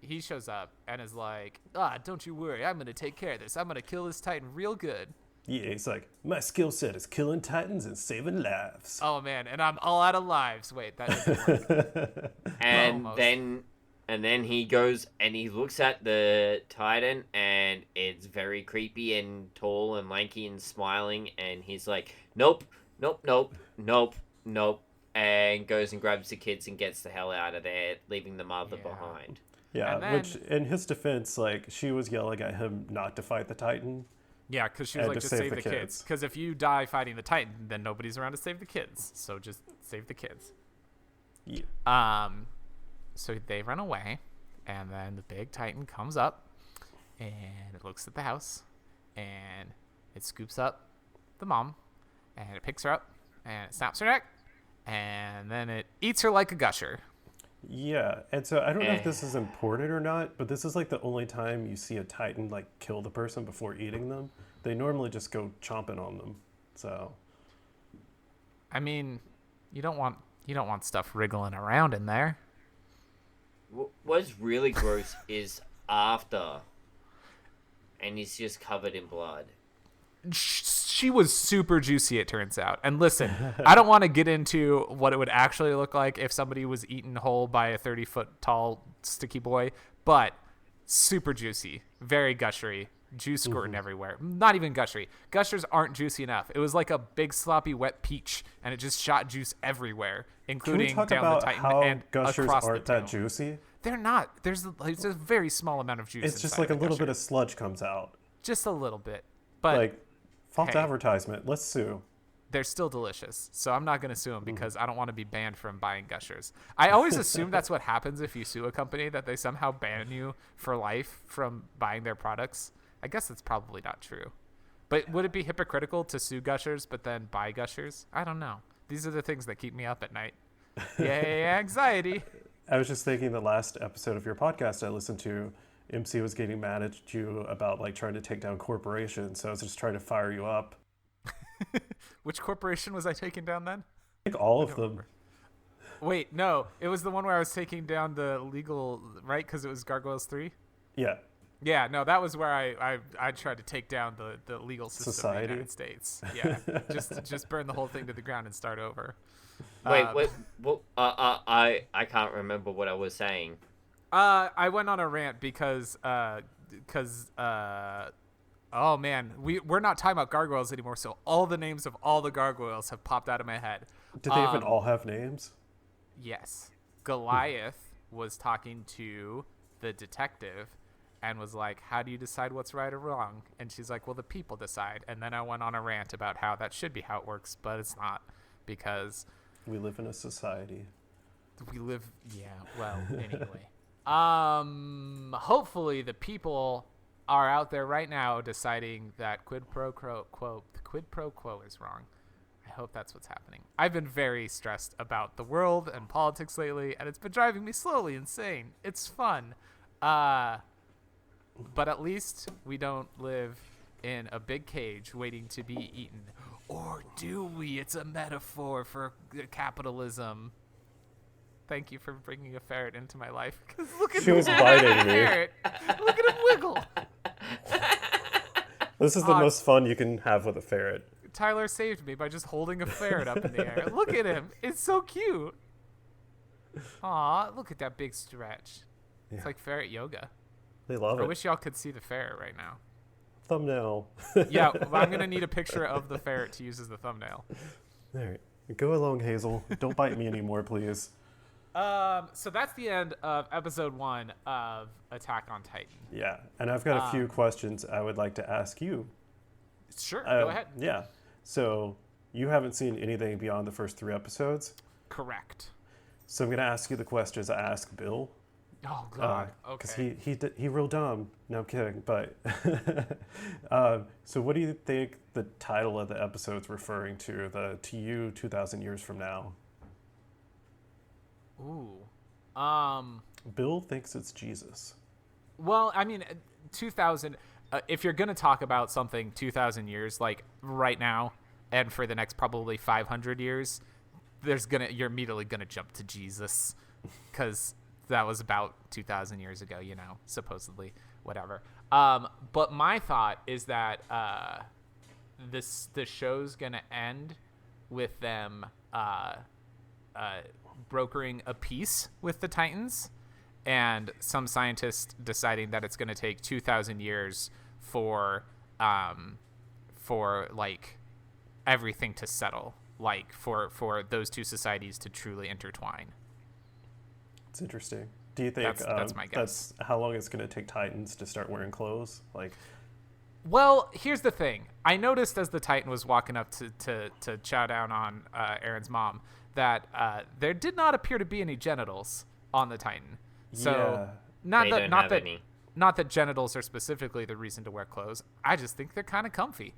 He shows up and is like, don't you worry, I'm gonna take care of this. I'm gonna kill this Titan real good. Yeah, he's like, my skill set is killing titans and saving lives. Oh man, and I'm all out of lives. Wait, that doesn't work. And Almost. then And then he goes and he looks at the Titan, and it's very creepy and tall and lanky and smiling. And he's like, nope, nope, nope, nope, nope. And goes and grabs the kids and gets the hell out of there, leaving the mother behind. Yeah, And then- which in his defense, like, she was yelling at him not to fight the Titan. Yeah, because she was And like, to just save save the the kids. kids. Because if you die fighting the Titan, then nobody's around to save the kids. So just save the kids. Yeah. So they run away, and then the big Titan comes up, and it looks at the house, and it scoops up the mom, and it picks her up, and it snaps her neck, and then it eats her like a gusher. Yeah, and so I don't know if this is important or not, but this is like the only time you see a Titan like kill the person before eating them. They normally just go chomping on them. So I mean, you don't want stuff wriggling around in there. What's really gross is after, and he's just covered in blood. She was super juicy, it turns out. And listen, I don't want to get into what it would actually look like if somebody was eaten whole by a 30-foot tall sticky boy, but super juicy, very gushery, juice squirting everywhere. Not even gushery. Gushers aren't juicy enough. It was like a big sloppy wet peach, and it just shot juice everywhere, can we including talk down about the Titan how and gushers across aren't the that tail. juicy? They're not. There's a very small amount of juice. It's just inside like a of little gusher. bit of sludge comes out. Just a little bit. But Like false hey. advertisement. Let's sue. they're still delicious. So I'm not going to sue them because I don't want to be banned from buying gushers. I always assume that's what happens if you sue a company, that they somehow ban you for life from buying their products. I guess that's probably not true. But would it be hypocritical to sue gushers but then buy gushers? I don't know. These are the things that keep me up at night. Yay, anxiety. I was just thinking the last episode of your podcast I listened to, MC was getting mad at you about like trying to take down corporations. So I was just trying to fire you up. Which corporation was I taking down then? I think all of them. Wait, no. It was the one where I was taking down the legal, right? Because it was Gargoyles 3? Yeah. Yeah, no, that was where I tried to take down the legal system Society? of the United States. Yeah, just burn the whole thing to the ground and start over. Wait, I can't remember what I was saying. I went on a rant because oh man, we're not talking about gargoyles anymore. So all the names of all the gargoyles have popped out of my head. Did they even all have names? Yes, Goliath was talking to the detective and was like, how do you decide what's right or wrong? And she's like, well, the people decide. And then I went on a rant about how that should be how it works, but it's not, because We live in a society. we live, yeah, well, anyway. Hopefully the people are out there right now deciding that quid pro quo is wrong. I hope that's what's happening. I've been very stressed about the world and politics lately, and it's been driving me slowly insane. It's fun. But at least we don't live in a big cage waiting to be eaten. Or do we? It's a metaphor for capitalism. Thank you for bringing a ferret into my life. 'Cause look at She was this biting me. ferret. Look at him wiggle. This is the most fun you can have with a ferret. Tyler saved me by just holding a ferret up in the air. Look at him. It's so cute. Aw, look at that big stretch. It's like ferret yoga. They love I it. wish y'all could see the ferret right now. Thumbnail. Yeah, well, I'm going to need a picture of the ferret to use as the thumbnail. All right. Go along, Hazel. Don't bite me anymore, please. So that's the end of episode 1 of Attack on Titan. Yeah. And I've got a few questions I would like to ask you. Sure, go ahead. Yeah. So you haven't seen anything beyond the first 3 episodes. Correct. So I'm going to ask you the questions I asked Bill. Oh, God. Because Okay. he real dumb. No, I'm kidding. But so what do you think the title of the episode's referring to? The To You 2,000 Years From Now. Ooh. Bill thinks it's Jesus. Well, I mean, 2,000, if you're going to talk about something 2,000 years, like right now, and for the next probably 500 years, you're immediately going to jump to Jesus, because that was about 2,000 years ago, supposedly, whatever. But my thought is that the show's going to end with them brokering a peace with the Titans, and some scientists deciding that it's going to take 2,000 years for like everything to settle, like for those two societies to truly intertwine. It's interesting. Do you think that's my guess? That's how long it's going to take Titans to start wearing clothes? Like, well, here's the thing. I noticed as the Titan was walking up to chow down on Aaron's mom that there did not appear to be any genitals on the Titan. So yeah. not that genitals are specifically the reason to wear clothes. I just think they're kind of comfy.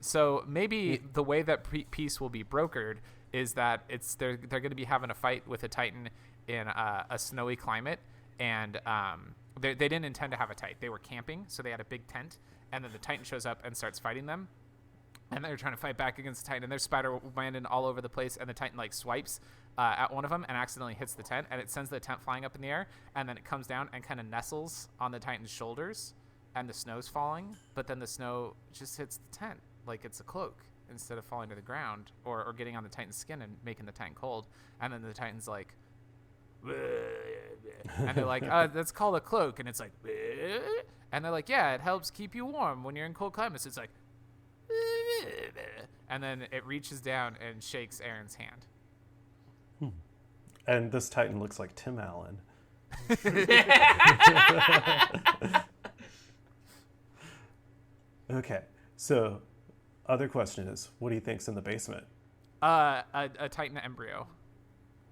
So maybe the way that peace will be brokered is that they're going to be having a fight with a Titan in a snowy climate, and they didn't intend to have a fight. They were camping, so they had a big tent, and then the Titan shows up and starts fighting them, and they're trying to fight back against the Titan, and there's Spider-Man all over the place, and the Titan like swipes at one of them and accidentally hits the tent, and it sends the tent flying up in the air, and then it comes down and kind of nestles on the Titan's shoulders, and the snow's falling, but then the snow just hits the tent like it's a cloak instead of falling to the ground or getting on the Titan's skin and making the Titan cold, and then the Titan's like, and they're like, that's called a cloak, and it's like, and they're like, yeah, it helps keep you warm when you're in cold climates. It's like, and then it reaches down and shakes Aaron's hand. And this Titan looks like Tim Allen. Okay, so other question is, what do you think's in the basement? A Titan embryo.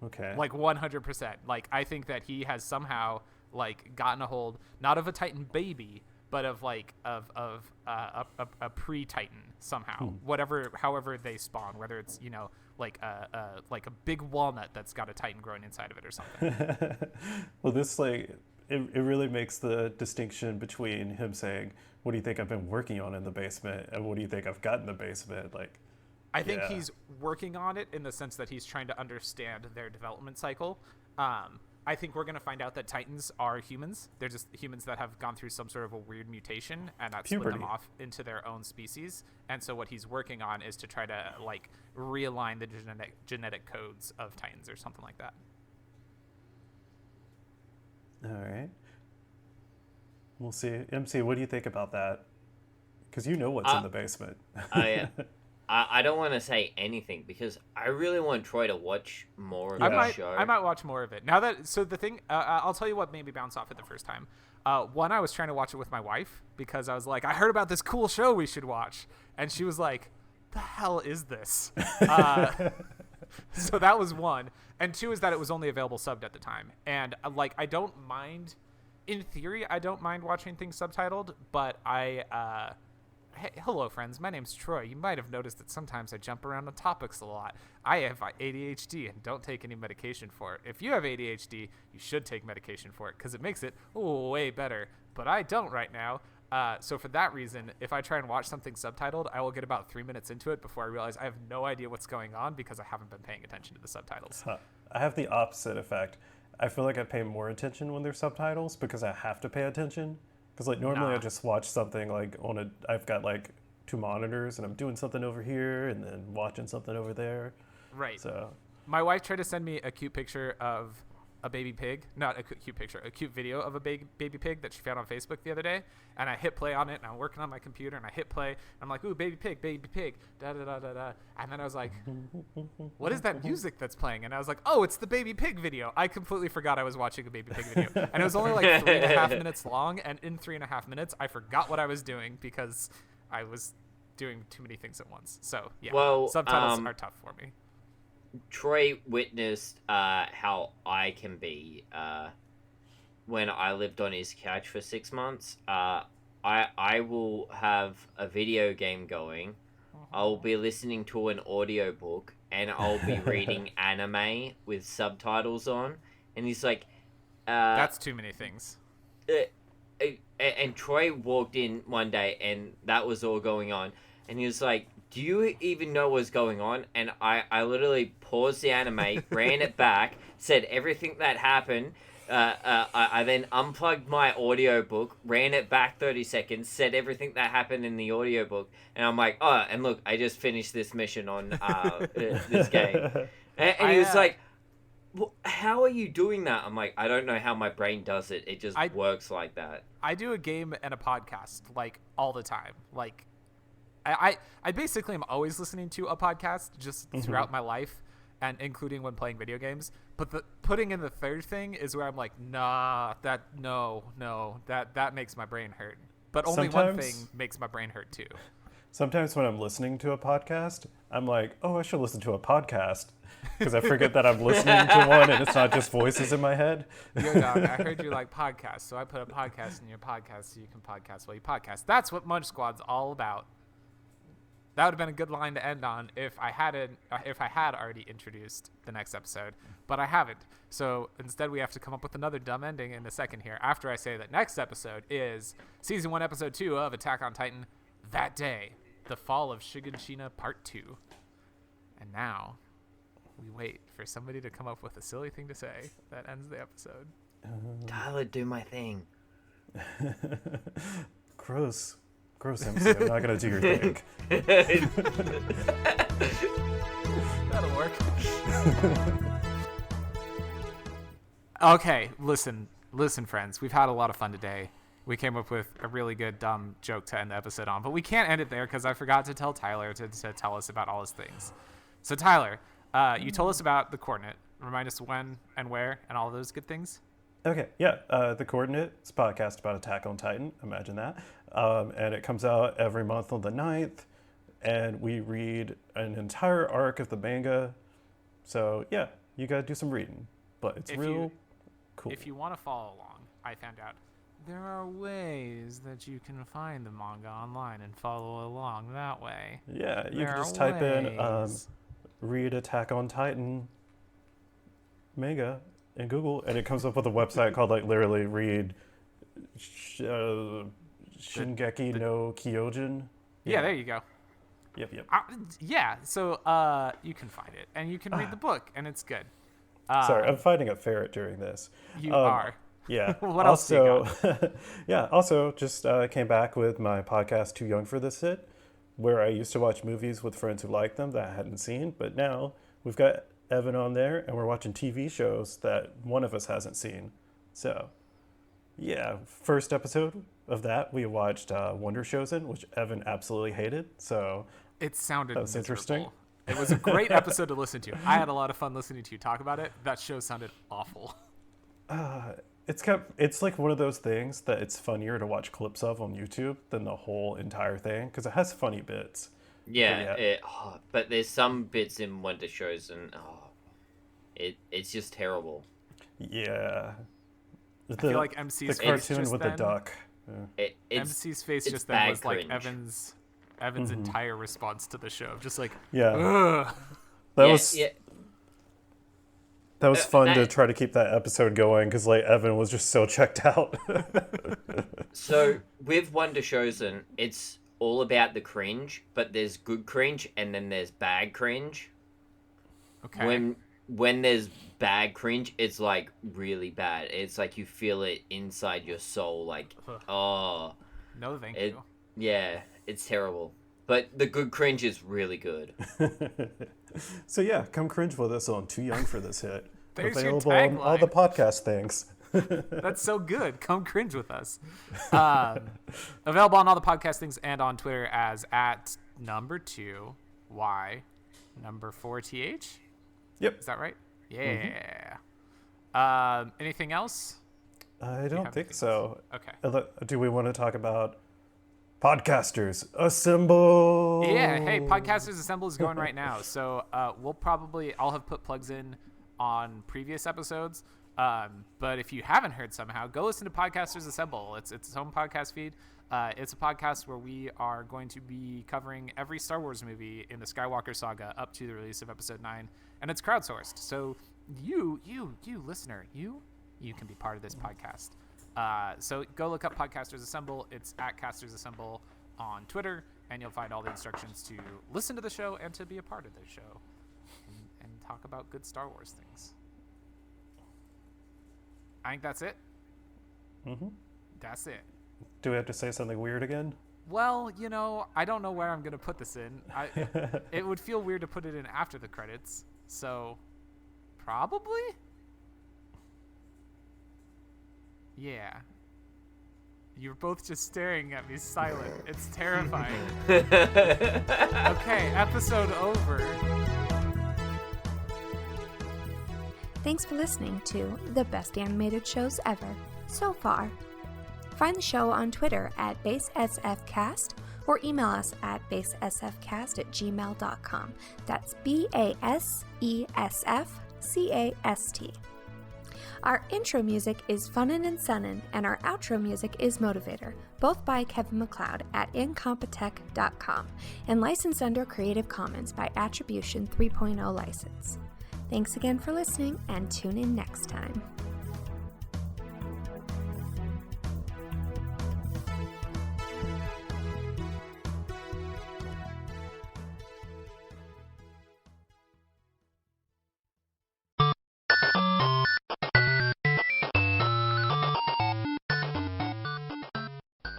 Okay. Like 100%. Like, I think that he has somehow like gotten a hold not of a Titan baby, but of like a pre-Titan somehow. However they spawn, whether it's like a big walnut that's got a Titan growing inside of it or something. Well, this it really makes the distinction between him saying, "What do you think I've been working on in the basement?" and "What do you think I've got in the basement?" Like, I think he's working on it in the sense that he's trying to understand their development cycle. I think we're going to find out that Titans are humans. They're just humans that have gone through some sort of a weird mutation, and that split them off into their own species. And so what he's working on is to try to like realign the genetic codes of Titans or something like that. All right. We'll see. MC, what do you think about that? Because you know what's in the basement. I don't want to say anything because I really want Troy to watch more of the show. I might watch more of it. Now that I'll tell you what made me bounce off it the first time. One, I was trying to watch it with my wife because I was like, I heard about this cool show we should watch, and she was like, "The hell is this?" So that was one, and two is that it was only available subbed at the time, and like I don't mind. In theory, I don't mind watching things subtitled, but Hey, hello, friends. My name's Troy. You might have noticed that sometimes I jump around on topics a lot. I have ADHD and don't take any medication for it. If you have ADHD, you should take medication for it because it makes it way better. But I don't right now. So for that reason, if I try and watch something subtitled, I will get about 3 minutes into it before I realize I have no idea what's going on because I haven't been paying attention to the subtitles. I have the opposite effect. I feel like I pay more attention when there's subtitles because I have to pay attention. Because like normally I just watch something like I've got like two monitors and I'm doing something over here and then watching something over there. Right. So my wife tried to send me a cute picture of a baby pig, not a cute picture, a cute video of a baby pig that she found on Facebook the other day, and I hit play on it, and I'm working on my computer, and I hit play, and I'm like, ooh, baby pig, da da da da da, and then I was like, what is that music that's playing? And I was like, oh, it's the baby pig video. I completely forgot I was watching a baby pig video, and it was only like 3.5 minutes long, and in 3.5 minutes, I forgot what I was doing because I was doing too many things at once. So yeah, subtitles are tough for me. Troy witnessed how I can be when I lived on his couch for 6 months. I will have a video game going. I'll be listening to an audiobook, and I'll be reading anime with subtitles on. And he's like... that's too many things. And Troy walked in one day, and that was all going on. And he was like, do you even know what's going on? And I literally paused the anime, ran it back, said everything that happened. I then unplugged my audiobook, ran it back 30 seconds, said everything that happened in the audiobook. And I'm like, oh, and look, I just finished this mission on this game. And he was like, how are you doing that? I'm like, I don't know how my brain does it. It just works like that. I do a game and a podcast like all the time. Like, I basically am always listening to a podcast just throughout my life, and including when playing video games. But the putting in the third thing is where I'm like, nah, that makes my brain hurt. But only one thing makes my brain hurt too. Sometimes when I'm listening to a podcast, I'm like, oh, I should listen to a podcast. Because I forget that I'm listening to one and it's not just voices in my head. Yo, dog, I heard you like podcasts, so I put a podcast in your podcast so you can podcast while you podcast. That's what Munch Squad's all about. That would have been a good line to end on if I had already introduced the next episode, but I haven't. So instead, we have to come up with another dumb ending in a second here. After I say that next episode is Season 1, Episode 2 of Attack on Titan, That Day, The Fall of Shiganshina Part 2. And now, we wait for somebody to come up with a silly thing to say that ends the episode. Tyler, do my thing. Gross, MC. I'm not gonna do your thing. That'll work. Okay, listen, friends. We've had a lot of fun today. We came up with a really good dumb joke to end the episode on, but we can't end it there because I forgot to tell Tyler to tell us about all his things. So Tyler, you told us about the coordinate. Remind us when and where and all those good things. Okay, yeah. The Coordinate is a podcast about Attack on Titan. Imagine that. And it comes out every month on the 9th. And we read an entire arc of the manga. So, yeah, you got to do some reading. But it's real cool. If you want to follow along, I found out there are ways that you can find the manga online and follow along that way. Yeah, you can just type in read Attack on Titan manga in Google, and it comes up with a website called, like, literally read Shingeki no Kyojin. Yeah, there you go. Yep. Yeah, so you can find it, and you can read the book, and it's good. Sorry, I'm fighting a ferret during this. You are. Yeah. What else do you got? Yeah, also just came back with my podcast, Too Young for This Shit, where I used to watch movies with friends who liked them that I hadn't seen, but now we've got Evan on there, and we're watching TV shows that one of us hasn't seen. So, yeah, first episode of that, we watched Wonder Chosen, which Evan absolutely hated. So it sounded that was interesting. It was a great episode to listen to. I had a lot of fun listening to you talk about it. That show sounded awful. It's like one of those things that it's funnier to watch clips of on YouTube than the whole entire thing because it has funny bits. Yeah, but there's some bits in Wonder Shows and it's just terrible. Yeah. I feel like MC's the cartoon face with the duck. Yeah. MC's face just then was cringe. like Evan's entire response to the show, just like That was fun to try to keep that episode going because like Evan was just so checked out. So with Wonder Chosen, it's all about the cringe, but there's good cringe and then there's bad cringe. Okay. When there's bad cringe, it's like really bad. It's like you feel it inside your soul, like no, thank you. Yeah, it's terrible. But the good cringe is really good. So yeah, come cringe with us on Too Young for This Hit. There's Available your on all the podcast things. That's so good. Come cringe with us. Available on all the podcast things and on Twitter as @2Y4TH. Yep. Is that right? Yeah. Anything else? I don't think so. Okay. Do we want to talk about Podcasters Assemble? Yeah. Hey, Podcasters Assemble is going right now. So I'll have put plugs in on previous episodes. But if you haven't heard somehow, go listen to Podcasters Assemble. It's its own podcast feed. It's a podcast where we are going to be covering every Star Wars movie in the Skywalker saga up to the release of Episode 9, and it's crowdsourced. So you listener, you can be part of this podcast. So go look up Podcasters Assemble. It's @Casters Assemble on Twitter, and you'll find all the instructions to listen to the show and to be a part of the show and talk about good Star Wars things. I think that's it. Mm-hmm. That's it. Do we have to say something weird again? Well, I don't know where I'm going to put this in. It would feel weird to put it in after the credits, so Probably? Yeah. You're both just staring at me silent. It's terrifying. Okay, episode over. Thanks for listening to the best animated shows ever, so far. Find the show on Twitter at BaseSFcast or email us at basesfcast@gmail.com. That's BASESFCAST. Our intro music is Funnin' and Sunnin', and our outro music is Motivator, both by Kevin MacLeod at incompetech.com, and licensed under Creative Commons by Attribution 3.0 license. Thanks again for listening, and tune in next time.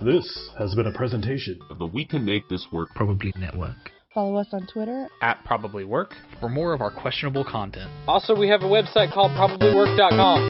This has been a presentation of the We Can Make This Work Probably Network. Follow us on Twitter at Probably Work for more of our questionable content. Also, we have a website called probablywork.com.